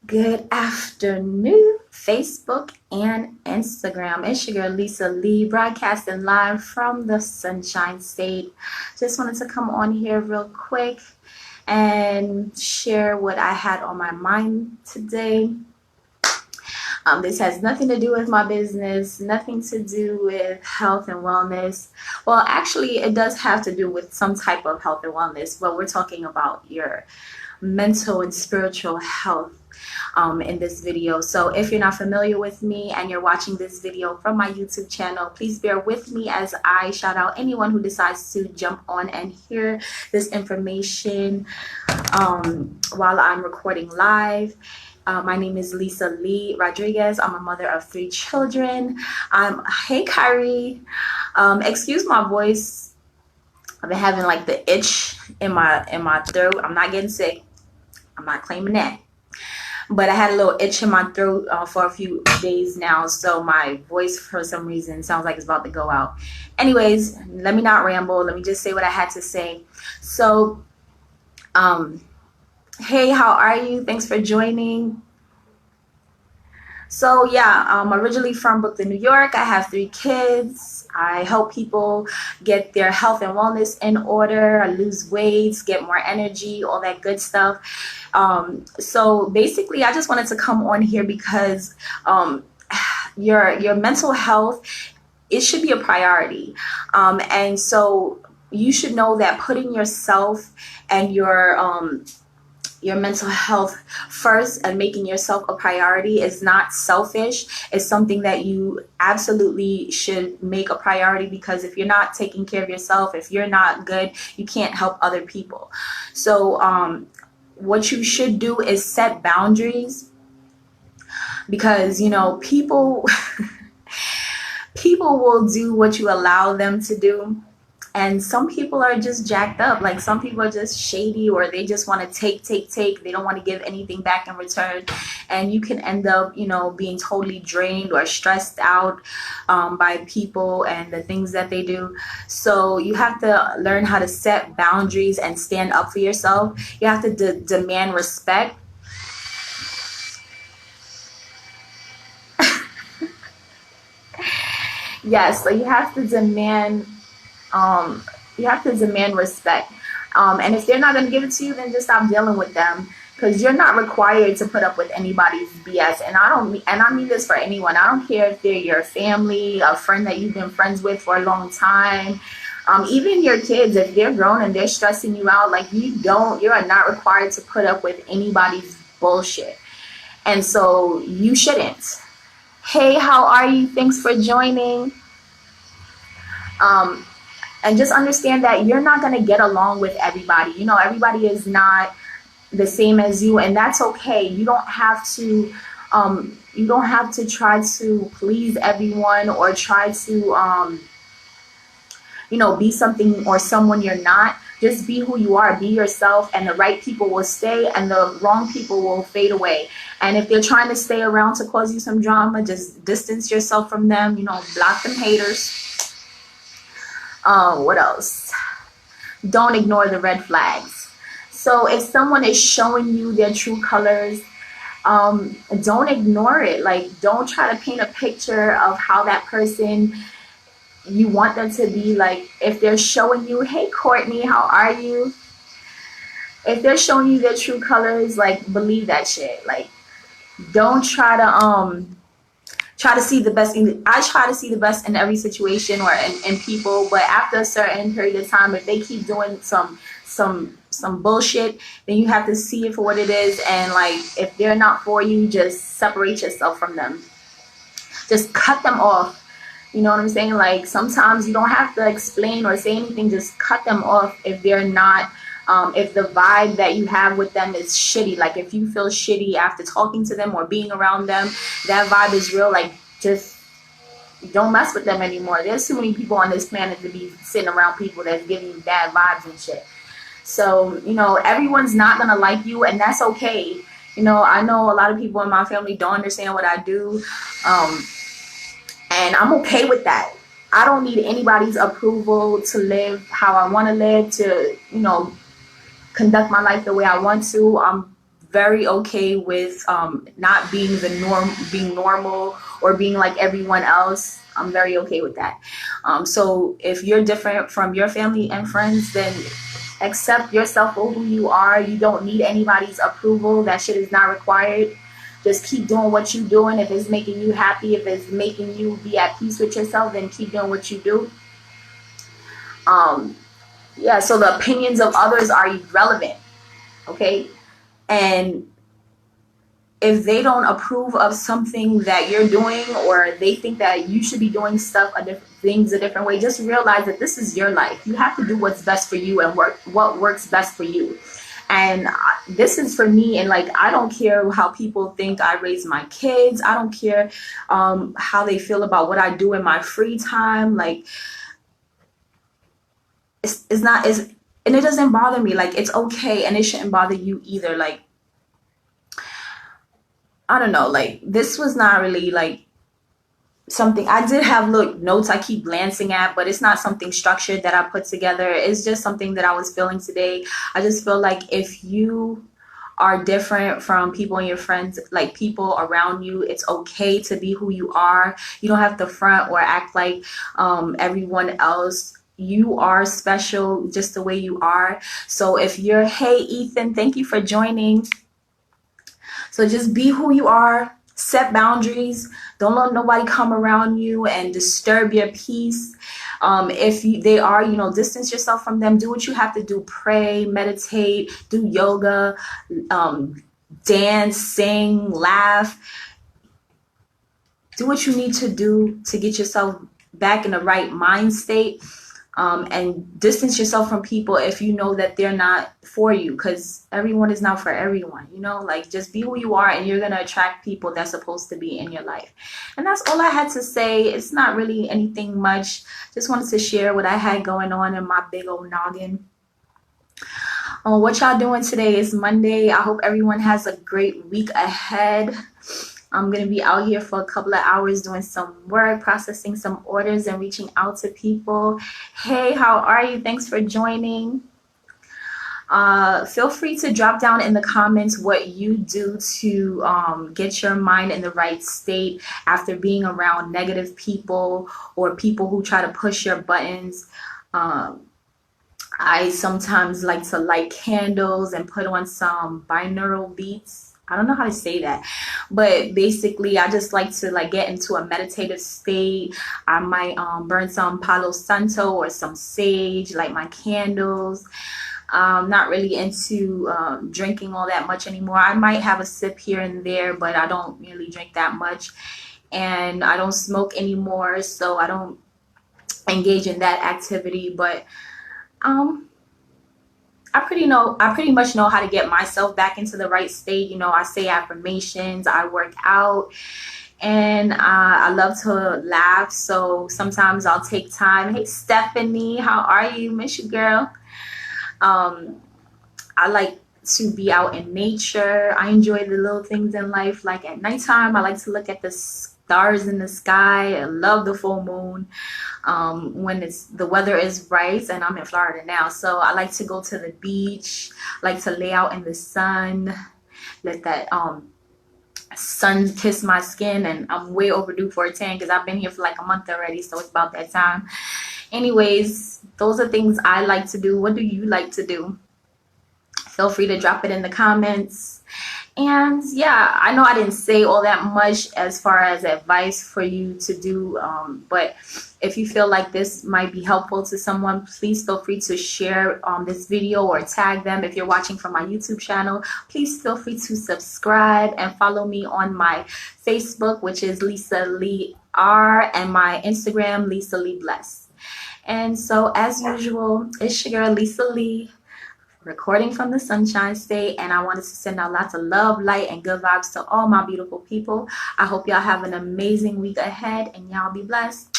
Good afternoon, Facebook and Instagram. It's your girl Lisa Lee, broadcasting live from the Sunshine State. Just wanted to come on here real quick and share what I had on my mind today. This has nothing to do with my business, nothing to do with health and wellness. Well, actually, it does have to do with some type of health and wellness, but we're talking about your mental and spiritual health in this video. So if you're not familiar with me and you're watching this video from my YouTube channel, please bear with me as I shout out anyone who decides to jump on and hear this information while I'm recording live. My name is Lisa Lee Rodriguez. I'm a mother of 3 children. Hey Kyrie, excuse my voice. I've been having like the itch in my throat. I'm not getting sick. I'm not claiming that. But I had a little itch in my throat for a few days now, so my voice for some reason sounds like it's about to go out. Anyways, let me not ramble. Let me just say what I had to say. So, hey, how are you? Thanks for joining. So yeah, I'm originally from Brooklyn, New York. I have 3 kids. I help people get their health and wellness in order, lose weight, get more energy, all that good stuff. So basically, I just wanted to come on here because your mental health, it should be a priority. And so you should know that putting yourself and your mental health first and making yourself a priority is not selfish. It's something that you absolutely should make a priority, because if you're not taking care of yourself, if you're not good, you can't help other people. So what you should do is set boundaries, because people people will do what you allow them to do. And some people are just jacked up. Like, some people are just shady, or they just want to take. They don't want to give anything back in return. And you can end up, being totally drained or stressed out by people and the things that they do. So you have to learn how to set boundaries and stand up for yourself. You have to demand respect. Yes, so you have to demand respect, and if they're not going to give it to you, then just stop dealing with them, because you're not required to put up with anybody's BS. And I mean this for anyone. I don't care if they're your family, a friend that you've been friends with for a long time, even your kids. If they're grown and they're stressing you out, like, you are not required to put up with anybody's bullshit, and so you shouldn't. Hey, how are you? Thanks for joining. And just understand that you're not going to get along with everybody. Everybody is not the same as you, and that's okay. You don't have to try to please everyone, or try to be something or someone you're not. Just be who you are, be yourself, and the right people will stay and the wrong people will fade away. And if they're trying to stay around to cause you some drama, just distance yourself from them. Block them haters. What else? Don't ignore the red flags. So if someone is showing you their true colors, don't ignore it. Like, don't try to paint a picture of how that person you want them to be. Like, if they're showing you, hey Courtney, how are you? If they're showing you their true colors, like, believe that shit. Like, don't try to see the best. I try to see the best in every situation or in people, but after a certain period of time, if they keep doing some bullshit, then you have to see it for what it is. And like, if they're not for you, just separate yourself from them. Just cut them off. You know what I'm saying? Like, sometimes you don't have to explain or say anything. Just cut them off if they're not. If the vibe that you have with them is shitty, like if you feel shitty after talking to them or being around them, that vibe is real, like, just don't mess with them anymore. There's too many people on this planet to be sitting around people that's giving you bad vibes and shit. So, everyone's not going to like you, and that's okay. I know a lot of people in my family don't understand what I do, and I'm okay with that. I don't need anybody's approval to live how I want to live, to, conduct my life the way I want to. I'm very okay with not being being normal or being like everyone else. I'm very okay with that. So if you're different from your family and friends, then accept yourself for who you are. You don't need anybody's approval. That shit is not required. Just keep doing what you're doing. If it's making you happy, if it's making you be at peace with yourself, then keep doing what you do. Yeah, so the opinions of others are irrelevant, okay? And if they don't approve of something that you're doing, or they think that you should be doing things a different way, just realize that this is your life. You have to do what's best for you and what works best for you. And this is for me. And like, I don't care how people think I raise my kids. I don't care how they feel about what I do in my free time. Like, and it doesn't bother me. Like, it's okay, and it shouldn't bother you either. Like, I don't know, like, this was not really like something. I did have little notes I keep glancing at, but it's not something structured that I put together. It's just something that I was feeling today. I just feel like if you are different from people and your friends, like people around you, it's okay to be who you are. You don't have to front or act like everyone else. You are special just the way you are. So if you're, hey Ethan, thank you for joining. So just be who you are, set boundaries. Don't let nobody come around you and disturb your peace. If they are, distance yourself from them. Do what you have to do. Pray, meditate, do yoga, dance, sing, laugh. Do what you need to do to get yourself back in the right mind state. And distance yourself from people if you know that they're not for you, because everyone is not for everyone. Like, just be who you are, and you're gonna attract people that's supposed to be in your life. And that's all I had to say. It's not really anything much. Just wanted to share what I had going on in my big old noggin. What y'all doing today? Is Monday. I hope everyone has a great week ahead. I'm going to be out here for a couple of hours doing some work, processing some orders, and reaching out to people. Hey, how are you? Thanks for joining. Feel free to drop down in the comments what you do to get your mind in the right state after being around negative people or people who try to push your buttons. I sometimes like to light candles and put on some binaural beats. I don't know how to say that, but basically I just like to get into a meditative state. I might burn some Palo Santo or some sage, light my candles. I'm not really into drinking all that much anymore. I might have a sip here and there, but I don't really drink that much. And I don't smoke anymore, so I don't engage in that activity. But I pretty much know how to get myself back into the right state. I say affirmations, I work out, and I love to laugh. So sometimes I'll take time. Hey Stephanie, how are you? Miss you, girl. I like to be out in nature. I enjoy the little things in life. Like at nighttime, I like to look at the stars in the sky. I love the full moon. When the weather is right, and I'm in Florida now, so I like to go to the beach, like to lay out in the sun, let that sun kiss my skin. And I'm way overdue for a tan because I've been here for like a month already, so it's about that time. Anyways, those are things I like to do. What do you like to do? Feel free to drop it in the comments. And yeah, I know I didn't say all that much as far as advice for you to do, but if you feel like this might be helpful to someone, please feel free to share this video or tag them. If you're watching from my YouTube channel, please feel free to subscribe and follow me on my Facebook, which is Lisa Lee R, and my Instagram, Lisa Lee Bless. And so as usual, it's your girl Lisa Lee, recording from the Sunshine State, and I wanted to send out lots of love, light, and good vibes to all my beautiful people. I hope y'all have an amazing week ahead, and y'all be blessed.